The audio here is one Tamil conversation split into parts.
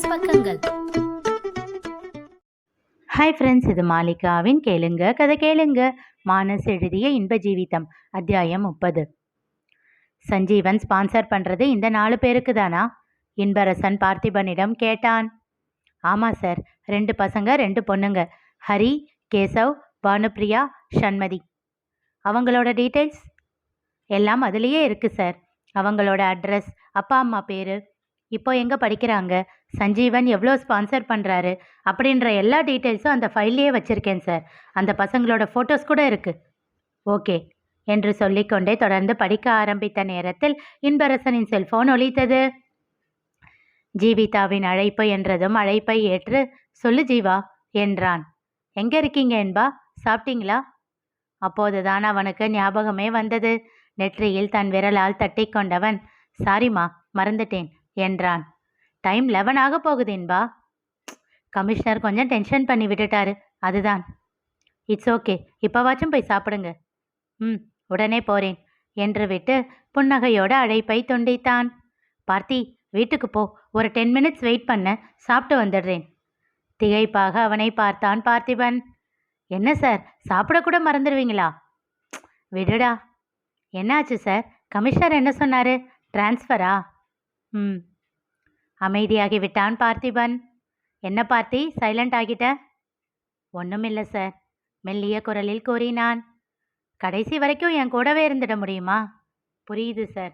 மைனஸ் பக்கங்கள். ஹாய் ஃப்ரெண்ட்ஸ், இது மாலிகாவின் கேளுங்க கதை கேளுங்க. மானஸ் எழுதிய இன்ப ஜீவிதம் அத்தியாயம் 30. சஞ்சீவன் ஸ்பான்சர் பண்ணுறது இந்த 4 பேருக்கு தானா? இன்பரசன் பார்த்திபனிடம் கேட்டான். ஆமாம் சார், 2 பசங்க 2 பொண்ணுங்க, ஹரி, கேசவ், பானுப்ரியா, ஷண்மதி. அவங்களோட டீட்டெயில்ஸ் எல்லாம் அதுலேயே இருக்குது சார். அவங்களோட அட்ரஸ், அப்பா அம்மா பேர், இப்போ எங்கே படிக்கிறாங்க, சஞ்சீவன் எவ்வளோ ஸ்பான்சர் பண்ணுறாரு அப்படின்ற எல்லா டீட்டெயில்ஸும் அந்த ஃபைல்லையே வச்சுருக்கேன் சார். அந்த பசங்களோட ஃபோட்டோஸ் கூட இருக்குது. ஓகே என்று சொல்லிக்கொண்டே தொடர்ந்து படிக்க ஆரம்பித்த நேரத்தில் இன்பரசனின் செல்போன் ஒலித்தது. ஜீவிதாவின் அழைப்பு என்றதும் அழைப்பை ஏற்று, சொல்லு ஜீவா என்றான். எங்கே இருக்கீங்க என்பா, சாப்பிட்டீங்களா? அப்போதுதான் அவனுக்கு ஞாபகமே வந்தது. நெற்றியில் தன் விரலால் தட்டி கொண்டவன், சாரிம்மா மறந்துட்டேன் என்றான். டைம் 11 ஆக போகுது என்பா. கமிஷனர் கொஞ்சம் டென்ஷன் பண்ணி விட்டுட்டாரு, அதுதான். இட்ஸ் ஓகே, இப்போவாச்சும் போய் சாப்பிடுங்க. உடனே போறேன் என்று விட்டு புன்னகையோட அழைப்பை துண்டித்தான். பார்த்தி, வீட்டுக்கு போ, ஒரு 10 மினிட்ஸ் வெயிட் பண்ண, சாப்பிட்டு வந்துடுறேன். திகைப்பாக அவனை பார்த்தான் பார்த்திபன். என்ன சார், சாப்பிடக்கூட மறந்துடுவீங்களா? விடுடா. என்னாச்சு சார், கமிஷனர் என்ன சொன்னாரு? டிரான்ஸ்ஃபரா? அமைதியாகி விட்டான் பார்த்திபன். என்ன பார்த்தி, சைலண்ட் ஆகிட்ட? ஒன்றுமில்லை சார், மெல்லிய குரலில் கூறினான். கடைசி வரைக்கும் என் கூடவே இருந்துட முடியுமா? புரியுது சார்.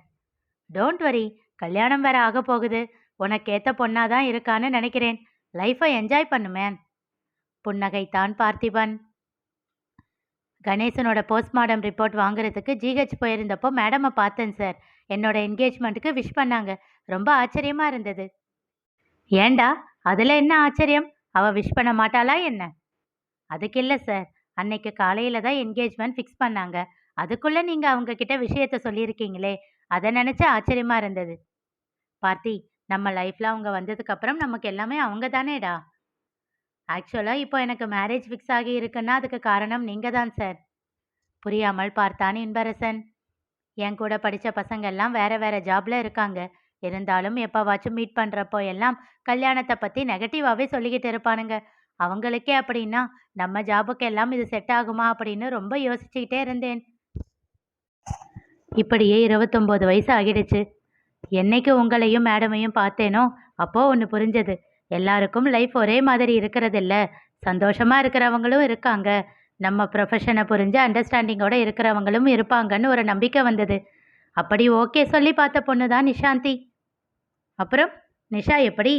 டோன்ட் வரி, கல்யாணம் வேற ஆக போகுது, உனக்கேற்ற பொண்ணாதான் இருக்கான்னு நினைக்கிறேன். லைஃப்பை என்ஜாய் பண்ணுமேன். புன்னகைத்தான் பார்த்திபன். கணேசனோட போஸ்ட்மார்ட்டம் ரிப்போர்ட் வாங்குறதுக்கு ஜிஹெச் போயிருந்தப்போ மேடமை பார்த்தேன் சார். என்னோட என்கேஜ்மெண்ட்டுக்கு விஷ் பண்ணாங்க. ரொம்ப ஆச்சரியமாக இருந்தது. ஏண்டா, அதில் என்ன ஆச்சரியம்? அவள் விஷ் பண்ண மாட்டாளா என்ன? அதுக்கு இல்லை சார், அன்னைக்கு காலையில் தான் என்கேஜ்மெண்ட் ஃபிக்ஸ் பண்ணாங்க. அதுக்குள்ளே நீங்கள் அவங்கக்கிட்ட விஷயத்த சொல்லியிருக்கீங்களே, அதை நினச்சி ஆச்சரியமாக இருந்தது. பார்த்தி, நம்ம லைஃப்பில் அவங்க வந்ததுக்கப்புறம் நமக்கு எல்லாமே அவங்க தானேடா. ஆக்சுவலாக இப்போ எனக்கு மேரேஜ் ஃபிக்ஸ் ஆகி இருக்குன்னா அதுக்கு காரணம் நீங்கள் தான் சார். புரியாமல் பார்த்தான் இன்பரசன். என் கூட படித்த பசங்கள்லாம் வேறு வேறு ஜாபில் இருக்காங்க. இருந்தாலும் எப்போவாச்சும் மீட் பண்ணுறப்போ எல்லாம் கல்யாணத்தை பற்றி நெகட்டிவாகவே சொல்லிக்கிட்டு இருப்பானுங்க. அவங்களுக்கே அப்படின்னா நம்ம ஜாபுக்கெல்லாம் இது செட் ஆகுமா அப்படின்னு ரொம்ப யோசிச்சுக்கிட்டே இருந்தேன். இப்படியே 29 வயசு ஆகிடுச்சு. என்னைக்கு உங்களையும் மேடமையும் பார்த்தேனோ அப்போது ஒன்று புரிஞ்சது. எல்லாருக்கும் லைஃப் ஒரே மாதிரி இருக்கிறதில்ல. சந்தோஷமாக இருக்கிறவங்களும் இருக்காங்க, நம்ம ப்ரொஃபஷனை புரிஞ்சு அண்டர்ஸ்டாண்டிங்கோடு இருக்கிறவங்களும் இருப்பாங்கன்னு ஒரு நம்பிக்கை வந்தது. அப்படி ஓகே சொல்லி பார்த்த பொண்ணு தான் நிஷாந்தி. அப்புறம் நிஷா எப்படி?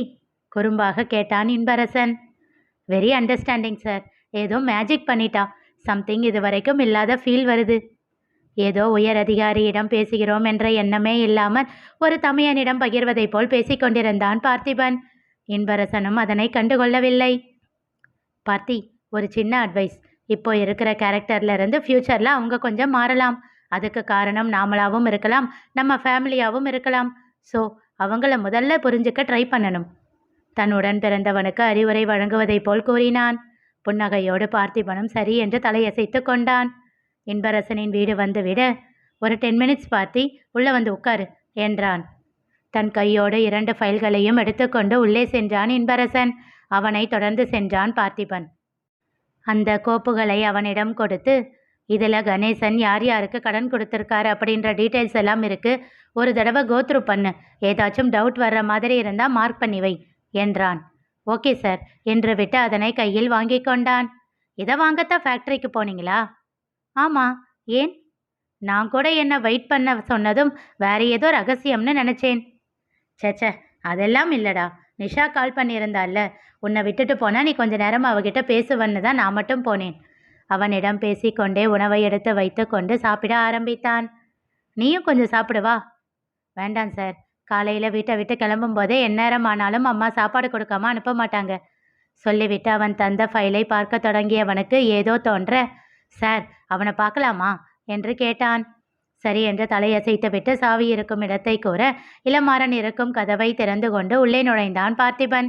குறும்பாக கேட்டான் இன்பரசன். Very understanding sir. ஏதோ மேஜிக் பண்ணிட்டா. சம்திங் இது வரைக்கும் இல்லாத ஃபீல் வருது. ஏதோ உயர் அதிகாரியிடம் பேசுகிறோம் என்ற எண்ணமே இல்லாமல் ஒரு தமையனிடம் பகிர்வதை போல் பேசிக்கொண்டிருந்தான் பார்த்திபன். இன்பரசனும் அதனை கண்டுகொள்ளவில்லை. பார்த்தி, ஒரு சின்ன அட்வைஸ். இப்போ இருக்கிற கேரக்டர்லேருந்து ஃப்யூச்சரில் அவங்க கொஞ்சம் மாறலாம். அதுக்கு காரணம் நாமளாகவும் இருக்கலாம், நம்ம ஃபேமிலியாகவும் இருக்கலாம். ஸோ அவங்கள முதல்ல புரிஞ்சுக்க ட்ரை பண்ணணும். தன்னுடன் பிறந்தவனுக்கு அறிவுரை வழங்குவதை போல் கூறினான். புன்னகையோடு பார்த்திபனும் சரி என்று தலையசைத்து கொண்டான். இன்பரசனின் வீடு வந்து விட, ஒரு 10 மினிட்ஸ் பார்த்தி, உள்ளே வந்து உட்காரு என்றான். தன் கையோடு 2 ஃபைல்களையும் எடுத்துக்கொண்டு உள்ளே சென்றான் இன்பரசன். அவனை தொடர்ந்து சென்றான் பார்த்திபன். அந்த கோப்புகளை அவனிடம் கொடுத்து, இதில் கணேசன் யார் யாருக்கு கடன் கொடுத்துருக்காரு அப்படின்ற டீட்டெயில்ஸ் எல்லாம் இருக்குது. ஒரு தடவை கோத்ரூ பண்ணு, ஏதாச்சும் டவுட் வர்ற மாதிரி இருந்தால் மார்க் பண்ணி வை என்றான். ஓகே சார் என்று விட்டு அதனை கையில் வாங்கி கொண்டான். இதை வாங்கத்தான் ஃபேக்ட்ரிக்கு போனீங்களா? ஆமாம். ஏன்? நான் கூட என்னை வெயிட் பண்ண சொன்னதும் வேற ஏதோ ரகசியம்னு நினச்சேன். சேச்சே, அதெல்லாம் இல்லைடா. நிஷா கால் பண்ணியிருந்தால, உன்னை விட்டுட்டு போனால் நீ கொஞ்ச நேரம் அவகிட்ட பேசுவன்னு தான் நான் மட்டும் போனேன். அவனிடம் பேசிக்கொண்டே உணவை எடுத்து வைத்து கொண்டு சாப்பிட ஆரம்பித்தான். நீயும் கொஞ்சம் சாப்பிடுவா? வேண்டாம் சார், காலையில் வீட்டை விட்டு கிளம்பும் போதே எந்நேரம் ஆனாலும் அம்மா சாப்பாடு கொடுக்காம அனுப்ப மாட்டாங்க சொல்லிவிட்டு அவன் தந்த ஃபைலை பார்க்க தொடங்கியவனுக்கு ஏதோ தோன்ற, சார் அவனை பார்க்கலாமா என்று கேட்டான். சரி என்று தலையசைத்து விட்டு சாவி இருக்கும் இடத்தை கூற, இளமாறன் இருக்கும் கதவை திறந்து கொண்டு உள்ளே நுழைந்தான் பார்த்திபன்.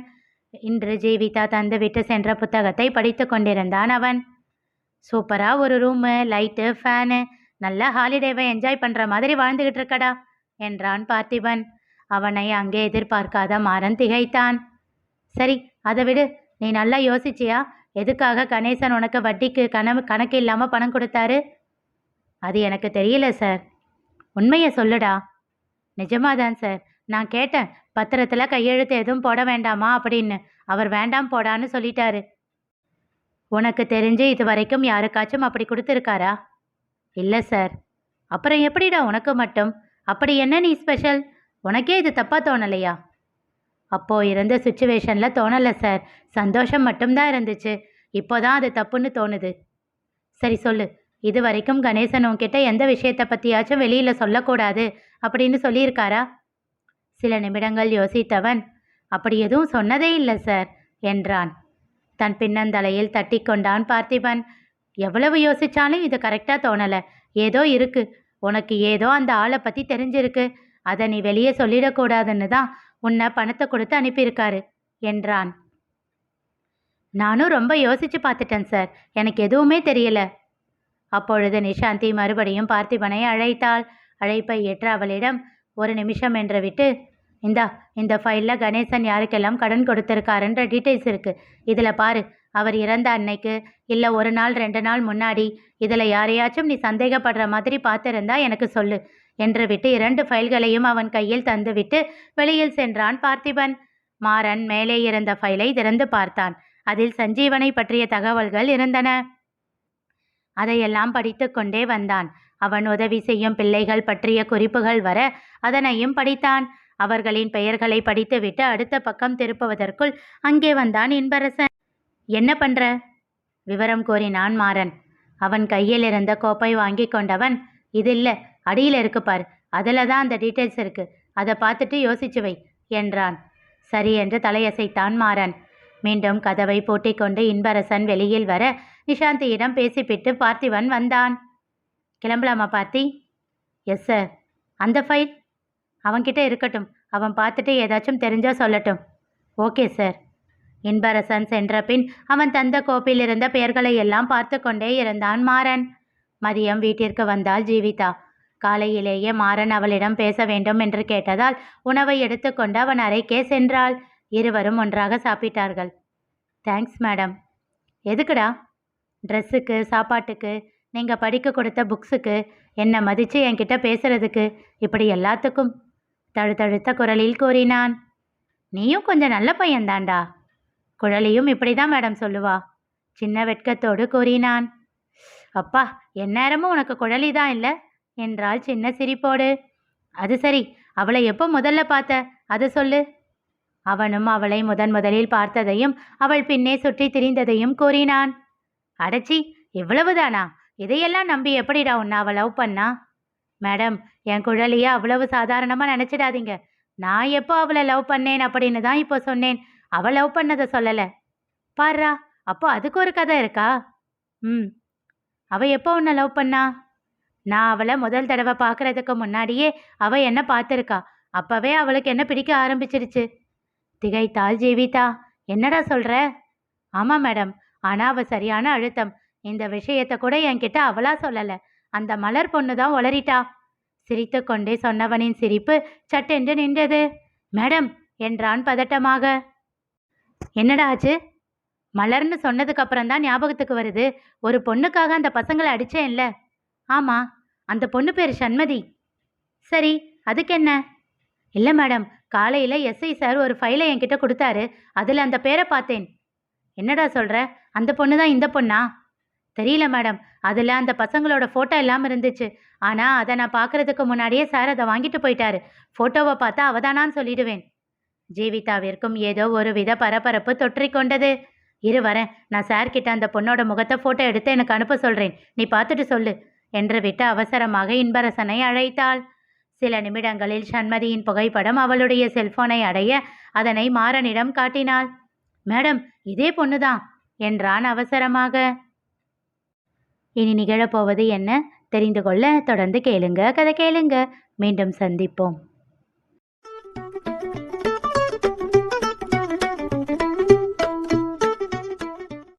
இன்று ஜீவிதா தந்து விட்டு சென்ற புத்தகத்தை படித்து கொண்டிருந்தான் அவன். சூப்பரா ஒரு ரூமு, லைட்டு, ஃபேனு, நல்ல ஹாலிடேவை என்ஜாய் பண்ணுற மாதிரி வாழ்ந்துகிட்டு இருக்கடா என்றான் பார்த்திபன். அவனை அங்கே எதிர்பார்க்காத மாறன் திகைத்தான். சரி, அதை விடு. நீ நல்லா யோசிச்சியா? எதுக்காக கணேசன் உனக்கு வட்டிக்கு கணக்கு இல்லாமல் பணம் கொடுத்தாரு? அது எனக்கு தெரியல சார். உண்மையை சொல்லுடா. நிஜமாதான் சார். நான் கேட்டேன், பத்திரத்தில் கையெழுத்து எதுவும் போட வேண்டாமா அப்படின்னு. அவர் வேண்டாம் போடான்னு சொல்லிட்டாரு. உனக்கு தெரிஞ்சு இது வரைக்கும் யாருக்காச்சும் அப்படி கொடுத்துருக்காரா? இல்லை சார். அப்புறம் எப்படிடா உனக்கு மட்டும்? அப்படி என்ன நீ ஸ்பெஷல்? உனக்கே இது தப்பாக தோணலையா? அப்போ இருந்த சுச்சுவேஷனில் தோணலை சார். சந்தோஷம் மட்டும்தான் இருந்துச்சு. இப்போதான் அது தப்புன்னு தோணுது. சரி சொல்லு, இது வரைக்கும் கணேசன் உன்கிட்ட எந்த விஷயத்தை பற்றியாச்சும் வெளியில் சொல்லக்கூடாது அப்படின்னு சொல்லியிருக்காரா? சில நிமிடங்கள் யோசித்தவன், அப்படி எதுவும் சொன்னதே இல்லை சார் என்றான். தன் பின்னந்தலையில் தட்டி கொண்டான் பார்த்திபன். எவ்வளவு யோசிச்சாலும் இது கரெக்டாக தோணலை. ஏதோ இருக்கு. உனக்கு ஏதோ அந்த ஆளை பற்றி தெரிஞ்சிருக்கு. அதை நீ வெளியே சொல்லிடக்கூடாதுன்னு தான் உன்னை பணத்தை கொடுத்து அனுப்பியிருக்காரு என்றான். நானும் ரொம்ப யோசிச்சு பார்த்துட்டேன் சார். எனக்கு எதுவுமே தெரியல. அப்பொழுது நிஷாந்தி மறுபடியும் பார்த்திபனை அழைத்தாள். அழைப்பை ஏற்ற அவளிடம் ஒரு நிமிஷம் என்று விட்டு, இந்த ஃபைலில் கணேசன் யாருக்கெல்லாம் கடன் கொடுத்துருக்காருன்ற டீட்டெயில்ஸ் இருக்குது. இதில் பாரு. அவர் இறந்த அன்னைக்கு, இல்லை 1 நாள் 2 நாள் முன்னாடி, இதில் யாரையாச்சும் நீ சந்தேகப்படுற மாதிரி பார்த்துருந்தா எனக்கு சொல்லு என்று விட்டு 2 ஃபைல்களையும் அவன் கையில் தந்துவிட்டு வெளியில் சென்றான் பார்த்திபன். மாறன் மேலே இருந்த ஃபைலை திறந்து பார்த்தான். அதில் சஞ்சீவனை பற்றிய தகவல்கள் இருந்தன. அதையெல்லாம் படித்து கொண்டே வந்தான். அவன் உதவி செய்யும் பிள்ளைகள் பற்றிய குறிப்புகள் வர அதனையும் படித்தான். அவர்களின் பெயர்களை படித்துவிட்டு அடுத்த பக்கம் திருப்புவதற்குள் அங்கே வந்தான் இன்பரசன். என்ன பண்ற? விவரம் கூறினான் மாறன். அவன் கையில் இருந்த கோப்பை வாங்கி கொண்டவன், இது இல்லை, அடியில் இருக்கு பார், அதில் தான் அந்த டீட்டெயில்ஸ் இருக்கு, அதை பார்த்துட்டு யோசிச்சு வை என்றான். சரி என்று தலையசைத்தான் மாறன். மீண்டும் கதவை பூட்டிக் கொண்டு இன்பரசன் வெளியில் வர நிஷாந்தியிடம் பேசிப்பிட்டு பார்த்திபன் வந்தான். கிளம்பலாமா பார்த்தி? Yes sir. அந்த ஃபைல் அவன்கிட்ட இருக்கட்டும். அவன் பார்த்துட்டு ஏதாச்சும் தெரிஞ்சா சொல்லட்டும். Okay sir. இன்பரசன் சென்ற பின் அவன் தந்த கோப்பில் இருந்த பெயர்களை எல்லாம் பார்த்து கொண்டே இருந்தான் மாறன். மதியம் வீட்டிற்கு வந்தாள் ஜீவிதா. காலையிலேயே மாறன் அவளிடம் பேச வேண்டும் என்று கேட்டதால் உணவை எடுத்துக்கொண்டு அவன் அறைக்கே சென்றாள். இருவரும் ஒன்றாக சாப்பிட்டார்கள். Thanks madam. எதுக்குடா? ட்ரெஸ்ஸுக்கு, சாப்பாட்டுக்கு, நீங்கள் படிக்க கொடுத்த புக்ஸுக்கு, என்னை மதித்து என்கிட்ட பேசுறதுக்கு, இப்படி எல்லாத்துக்கும் தழுத்தழுத்த குரலில் கூறினான். நீயும் கொஞ்சம் நல்ல பையன்தாண்டா. குழலியும் இப்படி தான் மேடம் சொல்லுவா. சின்ன வெட்கத்தோடு கூறினான். அப்பா, எந்நேரமும் உனக்கு குழலி தான் இல்லை என்றாள் சின்ன சிரிப்போடு. அது சரி, அவளை எப்போ முதல்ல பார்த்த அது சொல்லு. அவனும் அவளை முதலில் பார்த்ததையும் அவள் பின்னே சுற்றி திரிந்ததையும் கூறினான். அடச்சி, இவ்வளவுதானா? இதையெல்லாம் நம்பி எப்படிடா உன்னை அவள் லவ் பண்ணா? மேடம், என் குழலியை அவ்வளவு சாதாரணமாக நினச்சிடாதீங்க. நான் எப்போ அவளை லவ் பண்ணேன் அப்படின்னு தான் இப்போ சொன்னேன். அவள் லவ் பண்ணதை சொல்லலை. பாருடா, அப்போ அதுக்கு ஒரு கதை இருக்கா? அவள் எப்போ உன்னை லவ் பண்ணா? நான் அவளை முதல் தடவை பார்க்குறதுக்கு முன்னாடியே அவள் என்ன பார்த்துருக்கா. அப்போவே அவளுக்கு என்ன பிடிக்க ஆரம்பிச்சிருச்சு. திகைத்தாள் ஜீவிதா. என்னடா சொல்கிற? ஆமாம் மேடம். ஆனால் அவள் சரியான அழுத்தம். இந்த விஷயத்தை கூட என்கிட்ட அவளா சொல்லலை. அந்த மலர் பொண்ணு தான் உளறிட்டா. சிரித்து கொண்டே சொன்னவனின் சிரிப்பு சட்டென்று நின்றது. மேடம் என்றான் பதட்டமாக. என்னடா ஆச்சு? மலர்னு சொன்னதுக்கு அப்புறம் தான் ஞாபகத்துக்கு வருது. ஒரு பொண்ணுக்காக அந்த பசங்களை அடிச்சேன்ல. ஆமாம், அந்த பொண்ணு பேர் சண்மதி. சரி, அதுக்கு என்ன? இல்லை மேடம், காலையில் எஸ்ஐ சார் ஒரு ஃபைலை என்கிட்ட கொடுத்தாரு. அதில் அந்த பேரை பார்த்தேன். என்னடா சொல்கிற? அந்த பொண்ணு தான் இந்த பொண்ணா? தெரியல மேடம். அதில் அந்த பசங்களோட ஃபோட்டோ இல்லாமல் இருந்துச்சு. ஆனால் அதை நான் பார்க்குறதுக்கு முன்னாடியே சார் அதை வாங்கிட்டு போயிட்டாரு. ஃபோட்டோவை பார்த்தா அவதானான்னு சொல்லிடுவேன். ஜீவிதாவிற்கும் ஏதோ ஒரு வித பரபரப்பு தொற்றிக்கொண்டது. இரு வரேன், நான் சார்கிட்ட அந்த பொண்ணோட முகத்தை ஃபோட்டோ எடுத்து எனக்கு அனுப்ப சொல்கிறேன், நீ பார்த்துட்டு சொல்லு என்று விட்டு அவசரமாக இன்பரசனை அழைத்தாள். சில நிமிடங்களில் சண்மதியின் புகைப்படம் அவளுடைய செல்போனை அடைய அதனை மாறனிடம் காட்டினாள். மேடம், இதே பொண்ணுதான் என்றான் அவசரமாக. இனி நிகழப்போவது என்ன தெரிந்து கொள்ள தொடர்ந்து கேளுங்க. கதை கேளுங்க. மீண்டும் சந்திப்போம்.